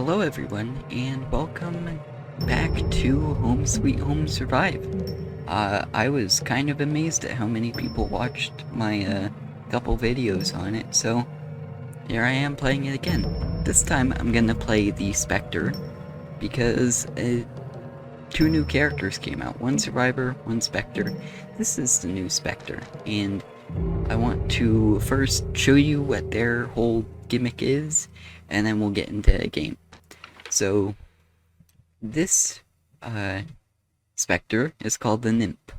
Hello everyone, and welcome back to Home Sweet Home Survive. I was kind of amazed at how many people watched my couple videos on it, so here I am playing it again. This time I'm gonna play the Specter, because two new characters came out, one Survivor, one Specter. This is the new Specter, and I want to first show you what their whole gimmick is, and then we'll get into a game. So, this Specter is called the Nymph,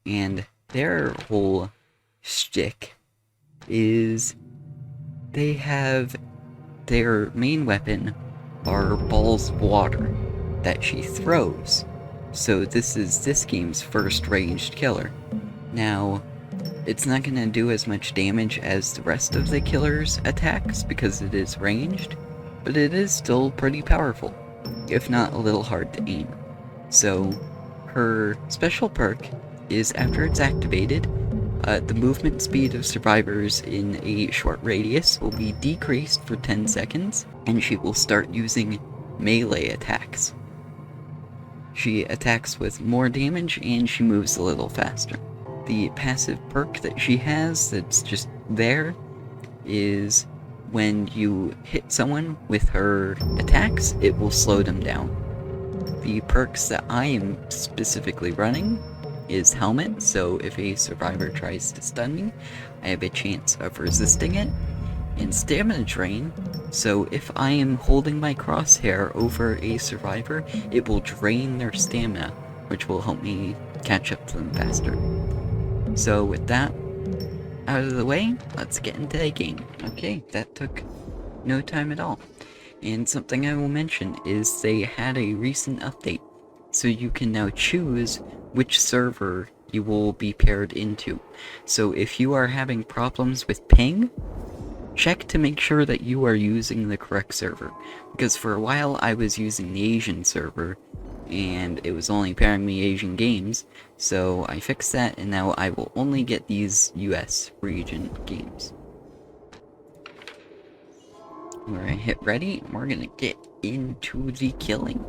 and their whole shtick is they have their main weapon are balls of water that she throws. So this is this game's first ranged killer. Now, it's not going to do as much damage as the rest of the killer's attacks because it is ranged, but it is still pretty powerful, if not a little hard to aim. So, her special perk is after it's activated, the movement speed of survivors in a short radius will be decreased for 10 seconds, and she will start using melee attacks. She attacks with more damage and she moves a little faster. The passive perk that she has that's just there is when you hit someone with her attacks, it will slow them down. The perks that I am specifically running is Helmet, so if a survivor tries to stun me, I have a chance of resisting it, and Stamina Drain, so if I am holding my crosshair over a survivor, it will drain their stamina, which will help me catch up to them faster. So with that out of the way, let's get into the game. Okay, that took no time at all. And something I will mention is they had a recent update, so you can now choose which server you will be paired into. So if you are having problems with ping, check to make sure that you are using the correct server, because for a while I was using the Asian server, and it was only pairing me Asian games, so I fixed that, and now I will only get these US region games. We're gonna hit ready, and we're gonna get into the killing.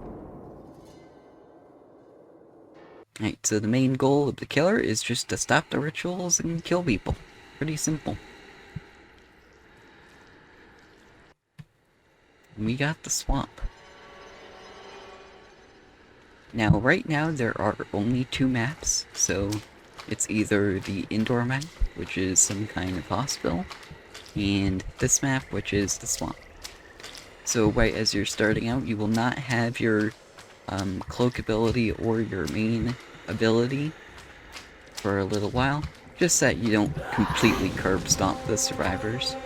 Alright, so the main goal of the killer is just to stop the rituals and kill people. Pretty simple. We got the swamp. Now, right now, there are only two maps, so it's either the indoor map, which is some kind of hospital, and this map, which is the swamp. So right as you're starting out, you will not have your cloak ability or your main ability for a little while, just that you don't completely curb stomp the survivors.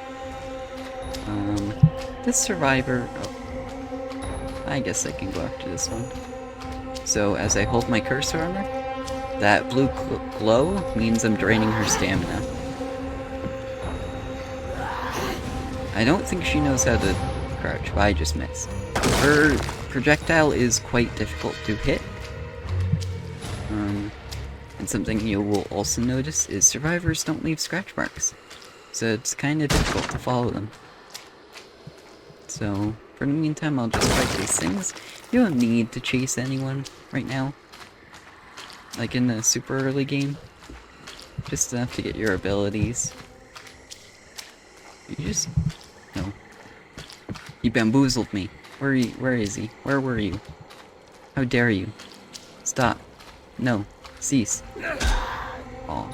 This survivor... oh, I guess I can go after this one. So as I hold my cursor on her, that blue glow means I'm draining her stamina. I don't think she knows how to crouch, but I just missed. Her projectile is quite difficult to hit. And something you will also notice is survivors don't leave scratch marks, so it's kind of difficult to follow them. So, for the meantime, I'll just fight these things. You don't need to chase anyone right now. Like in the super early game. Just enough to get your abilities. You just... no. You bamboozled me. Where is he? Where were you? How dare you? Stop. No. Cease. Oh.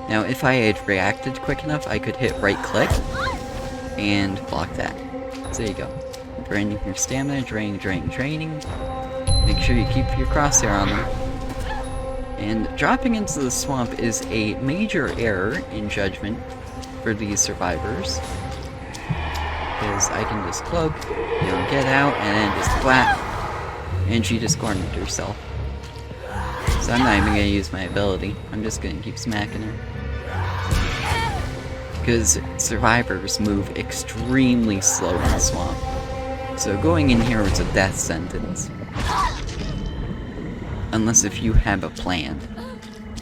Now, if I had reacted quick enough, I could hit right click and block that. So there you go. Draining your stamina, draining. Make sure you keep your crosshair on them. And dropping into the swamp is a major error in judgment for these survivors. Because I can just cloak, get out, and then just flat. And she just cornered herself. So I'm not even going to use my ability. I'm just going to keep smacking her. Because survivors move extremely slow in the swamp. So going in here is a death sentence. Unless if you have a plan.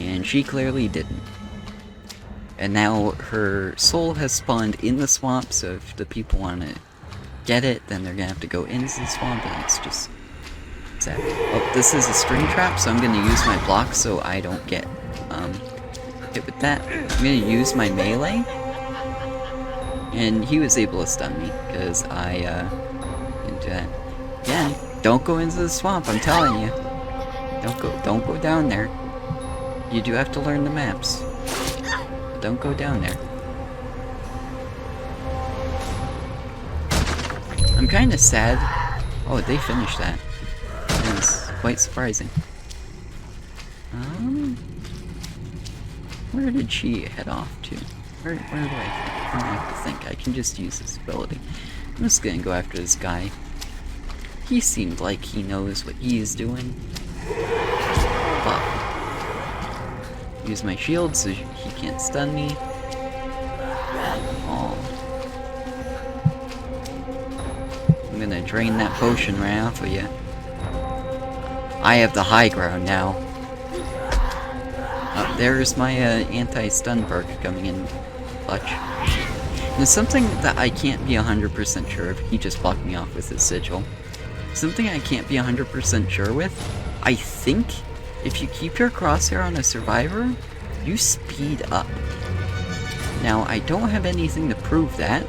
And she clearly didn't. And now her soul has spawned in the swamp, so if the people want to get it, then they're gonna have to go into the swamp, and it's just sad. Oh, this is a string trap, so I'm gonna use my block so I don't get hit with that. I'm gonna use my melee, and he was able to stun me because I didn't do that. Again, don't go into the swamp. I'm telling you, don't go down there. You do have to learn the maps. But don't go down there. I'm kind of sad. Oh, they finished that. That was quite surprising. Where did she head off to? Where do I have to think? I can just use this ability. I'm just gonna go after this guy. He seemed like he knows what he's doing. But use my shield so he can't stun me. Oh. I'm gonna drain that potion right off of you. I have the high ground now. There's my anti-stun perk coming in clutch. There's something that I can't be 100% sure of. He just blocked me off with his sigil. Something I can't be 100% sure with. I think if you keep your crosshair on a survivor, you speed up. Now, I don't have anything to prove that,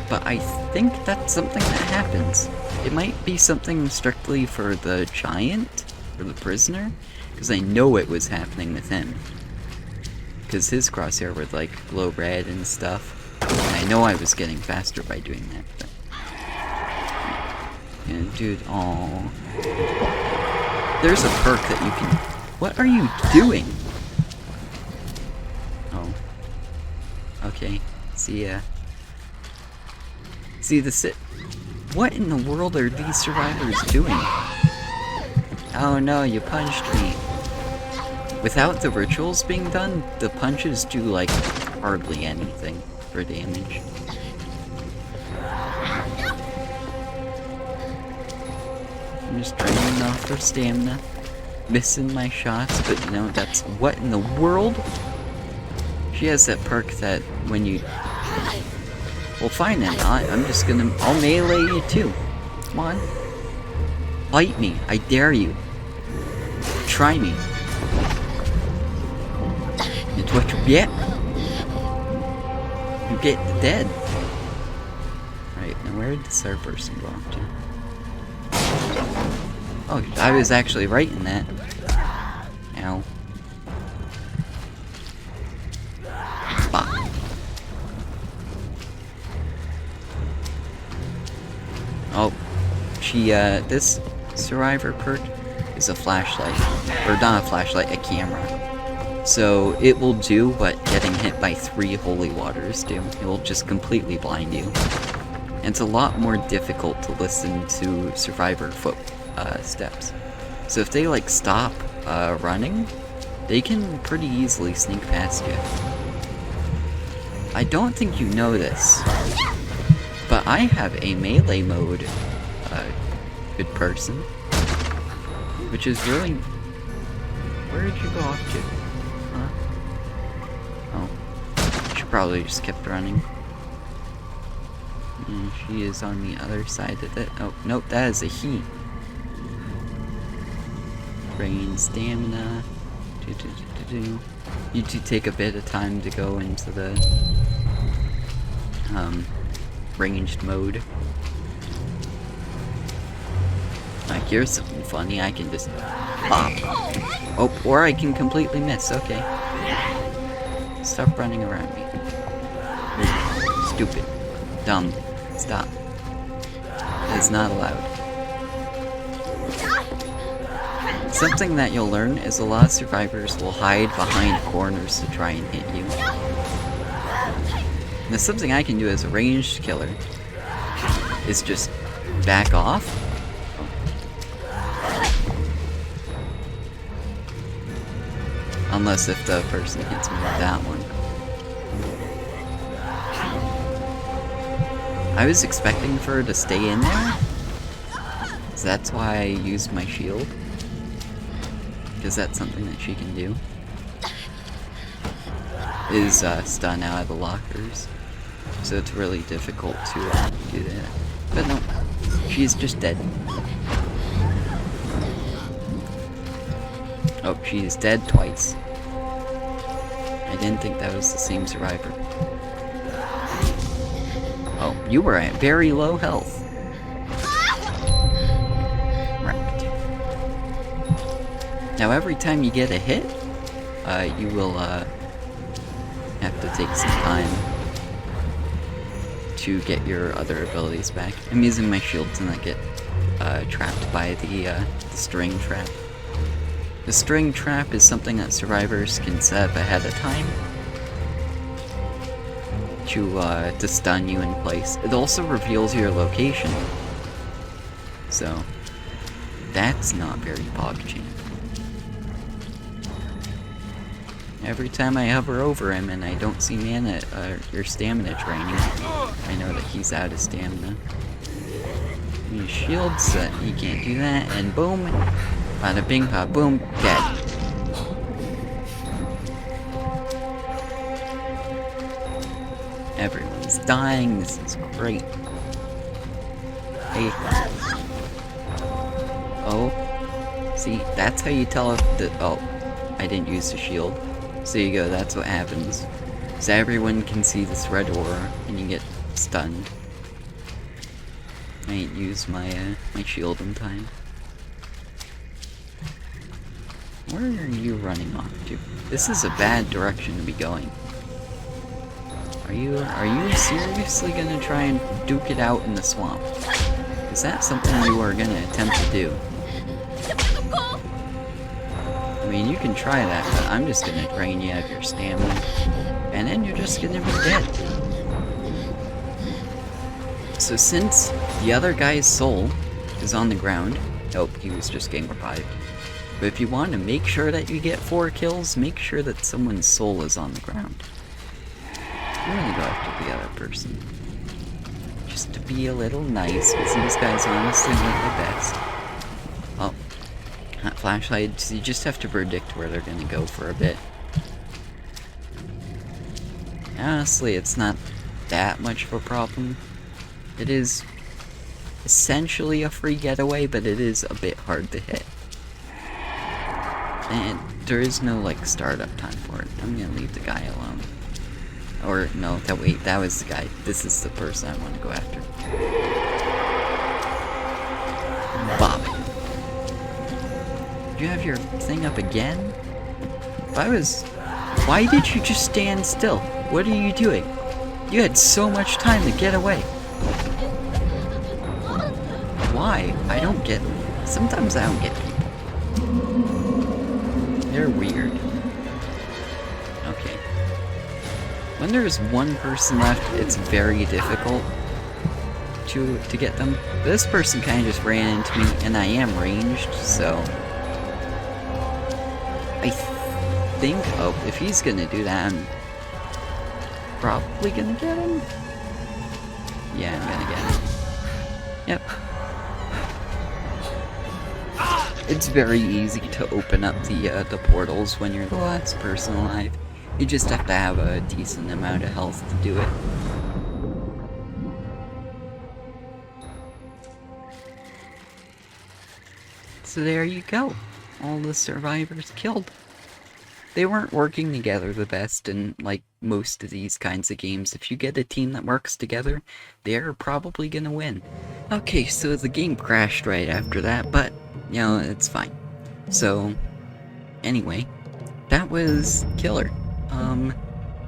but I think that's something that happens. It might be something strictly for the giant, or the prisoner, because I know it was happening with him. Because his crosshair would like glow red and stuff. And I know I was getting faster by doing that, but... Yeah, dude, aww. There's a perk that you can... What are you doing? Oh. Okay. See ya. See the sit... What in the world are these survivors doing? Oh no, you punched me. Without the rituals being done, the punches do like hardly anything for damage. I'm just draining off their stamina, missing my shots, but you know, that's what in the world? She has that perk that when you... Well, fine then, I'll melee you too. Come on. Fight me, I dare you. Try me. It's what you get. You get dead. Right, now where did this other person go off to? Oh, I was actually right in that. Ow. Bah. Oh, this survivor perk is a flashlight. Or not a flashlight, a camera. So it will do what getting hit by 3 holy waters do. It will just completely blind you. And it's a lot more difficult to listen to survivor steps. So if they like stop running, they can pretty easily sneak past you. I don't think you know this, but I have a melee mode good person, which is really... Where did you go off to? Huh? Oh. She probably just kept running. And she is on the other side of it. Oh, nope, that is a he. Brain stamina. You do take a bit of time to go into the ranged mode. Like, here's something funny, I can just pop. Oh, or I can completely miss, okay. Stop running around me. Stupid. Dumb. Stop. It's not allowed. Something that you'll learn is a lot of survivors will hide behind corners to try and hit you. And that's something I can do as a ranged killer, is just back off. Unless if the person hits me with that one. I was expecting for her to stay in there, so that's why I used my shield. Because that's something that she can do. Is stun out of the lockers. so it's really difficult to do that. But no, she's just dead. Oh, she's dead twice. I didn't think that was the same survivor. Oh, you were at very low health. Right. Now every time you get a hit, you will have to take some time to get your other abilities back. I'm using my shield to not get trapped by the string trap. The string trap is something that survivors can set up ahead of time to stun you in place. It also reveals your location, so that's not very PogChamp. Every time I hover over him and I don't see mana or stamina training, I know that he's out of stamina. He shields that he can't do that, and boom, bada bing, bada boom, dead. Everyone's dying, this is great. Hey. Oh. See, that's how you tell if the— oh, I didn't use the shield. So you go, that's what happens. So everyone can see this red aura, and you get stunned. I ain't used my my shield in time. Where are you running off to? This is a bad direction to be going. Are you seriously gonna try and duke it out in the swamp? Is that something you are gonna attempt to do? I mean, you can try that, but I'm just gonna drain you of your stamina, and then you're just gonna be dead. So since the other guy's soul is on the ground— nope, he was just getting revived. But if you want to make sure that you get 4 kills, make sure that someone's soul is on the ground. I'm gonna go after the other person, just to be a little nice, because these guys honestly aren't the best. Oh, that flashlight, you just have to predict where they're gonna go for a bit. Honestly, it's not that much of a problem. It is essentially a free getaway, but it is a bit hard to hit. And there is no, like, startup time for it. I'm gonna leave the guy alone. Or, no, wait, that was the guy. This is the person I want to go after. Bop. You have your thing up again? Why did you just stand still? What are you doing? You had so much time to get away. Why? I don't get— sometimes I don't get people. They're weird. Okay. When there's one person left, it's very difficult to get them. This person kind of just ran into me, and I am ranged, so I think— oh, if he's gonna do that, I'm probably gonna get him. Yeah, I'm gonna get him. Yep. It's very easy to open up the portals when you're the last person alive. You just have to have a decent amount of health to do it. So there you go. All the survivors killed. They weren't working together the best in, like, most of these kinds of games. If you get a team that works together, they're probably gonna win. Okay, so the game crashed right after that, but, you know, it's fine. So, anyway, that was killer.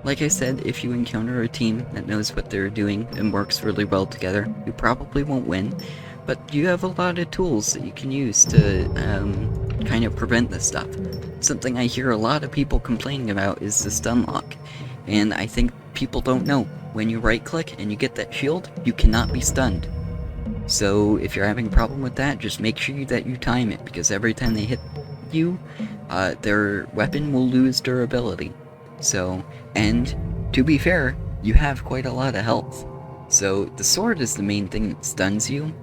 Like I said, if you encounter a team that knows what they're doing and works really well together, you probably won't win, but you have a lot of tools that you can use to, kind of prevent this stuff. Something I hear a lot of people complaining about is the stun lock, and I think people don't know. When you right-click and you get that shield, you cannot be stunned. So if you're having a problem with that, just make sure that you time it, because every time they hit you, their weapon will lose durability. So, and to be fair, you have quite a lot of health. So the sword is the main thing that stuns you,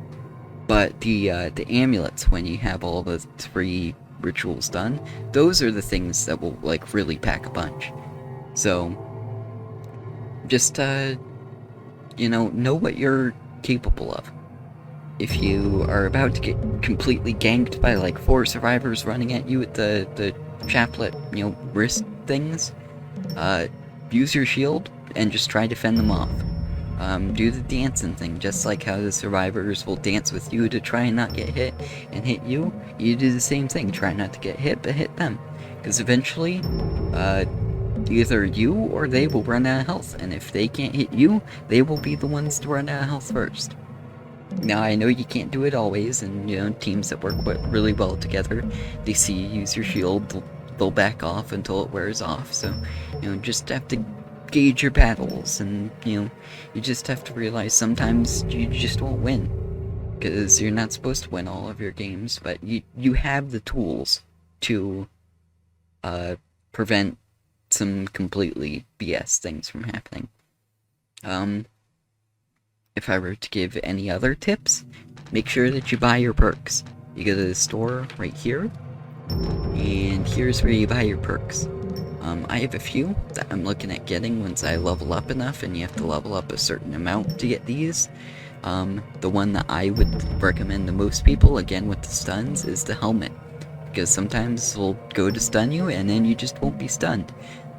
but the amulets, when you have all the 3 rituals done, those are the things that will, like, really pack a punch. So just know what you're capable of. If you are about to get completely ganked by like 4 survivors running at you with the chaplet, wrist things, use your shield and just try to fend them off. Do the dancing thing, just like how the survivors will dance with you to try and not get hit and hit you. You do the same thing, try not to get hit, but hit them. Because eventually, either you or they will run out of health, and if they can't hit you, they will be the ones to run out of health first. Now, I know you can't do it always, and, teams that work really well together, they see you use your shield, they'll back off until it wears off, so, just have to gauge your battles, and, you just have to realize sometimes you just won't win, because you're not supposed to win all of your games, but you have the tools to, prevent some completely BS things from happening. If I were to give any other tips, make sure that you buy your perks. You go to the store right here, and here's where you buy your perks. I have a few that I'm looking at getting once I level up enough, and you have to level up a certain amount to get these. The one that I would recommend to most people, again with the stuns, is the helmet. Because sometimes it'll go to stun you, and then you just won't be stunned.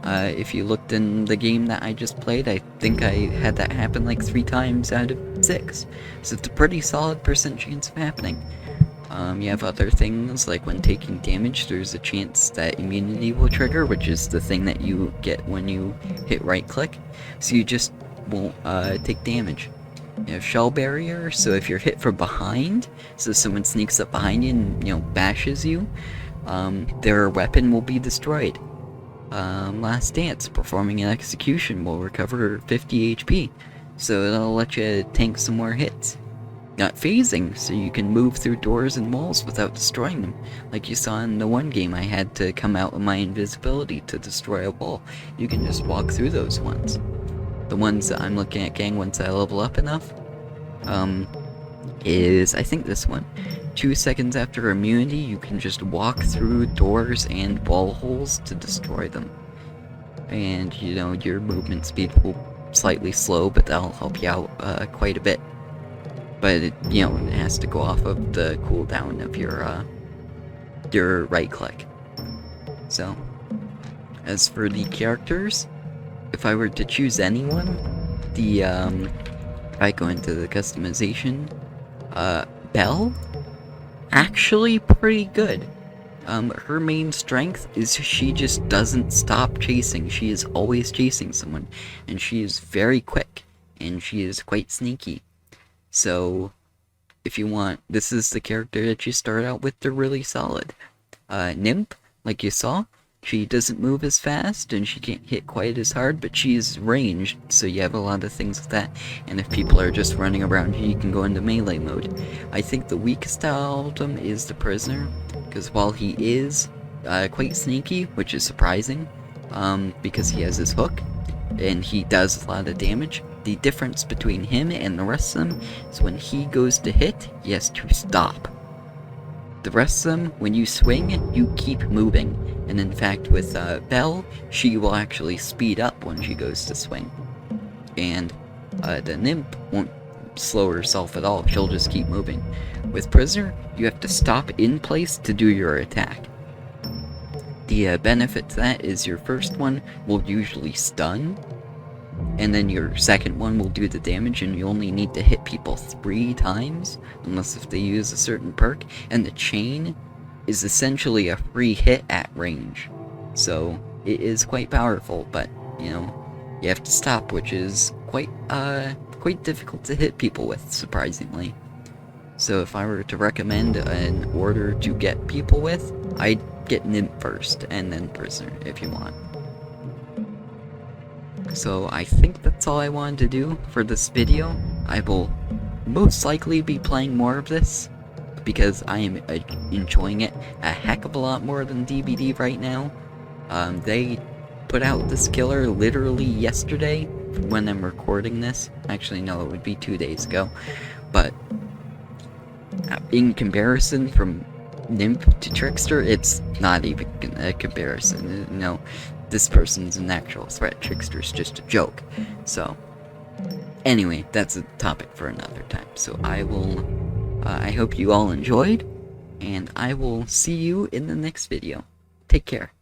If you looked in the game that I just played, I think I had that happen like 3 times out of 6. So it's a pretty solid % chance of happening. You have other things, like when taking damage, there's a chance that immunity will trigger, which is the thing that you get when you hit right click. So you just won't take damage. You have shell barrier, so if you're hit from behind, so someone sneaks up behind you and, bashes you, their weapon will be destroyed. Last Dance, performing an execution will recover 50 HP, so it'll let you tank some more hits. Got phasing, so you can move through doors and walls without destroying them. Like you saw in the one game, I had to come out with my invisibility to destroy a wall. You can just walk through those ones. The ones that I'm looking at getting once I level up enough, is, I think this one. 2 seconds after immunity, you can just walk through doors and wall holes to destroy them. And, your movement speed will slightly slow, but that'll help you out quite a bit. But, it has to go off of the cooldown of your right click. So, as for the characters, if I were to choose anyone, if I go into the customization, Belle, actually pretty good. Her main strength is she just doesn't stop chasing. She is always chasing someone, and she is very quick, and she is quite sneaky. So, if you want, this is the character that you start out with, they're really solid. Nymph, like you saw, she doesn't move as fast, and she can't hit quite as hard, but she's ranged, so you have a lot of things with that. And if people are just running around you, you can go into melee mode. I think the weakest out of them is the Prisoner, because while he is quite sneaky, which is surprising, because he has his hook, and he does a lot of damage, the difference between him and the rest of them is when he goes to hit, he has to stop. The rest of them, when you swing, you keep moving. And in fact, with Belle, she will actually speed up when she goes to swing. And the Nymph won't slow herself at all, she'll just keep moving. With Prisoner, you have to stop in place to do your attack. The benefit to that is your first one will usually stun, and then your second one will do the damage, and you only need to hit people 3 times, unless if they use a certain perk, and the chain is essentially a free hit at range. So, it is quite powerful, but, you have to stop, which is quite difficult to hit people with, surprisingly. So if I were to recommend an order to get people with, I'd get Nymph first, and then Prisoner, if you want. So I think that's all I wanted to do for this video. I will most likely be playing more of this, because I am enjoying it a heck of a lot more than DBD right now. They put out this killer literally yesterday, when I'm recording this. Actually, no, it would be 2 days ago. But in comparison from Nymph to Trickster, it's not even a comparison. No, this person's an actual threat. Trickster's just a joke. So, Anyway, that's a topic for another time. So I hope you all enjoyed, and I will see you in the next video. Take care.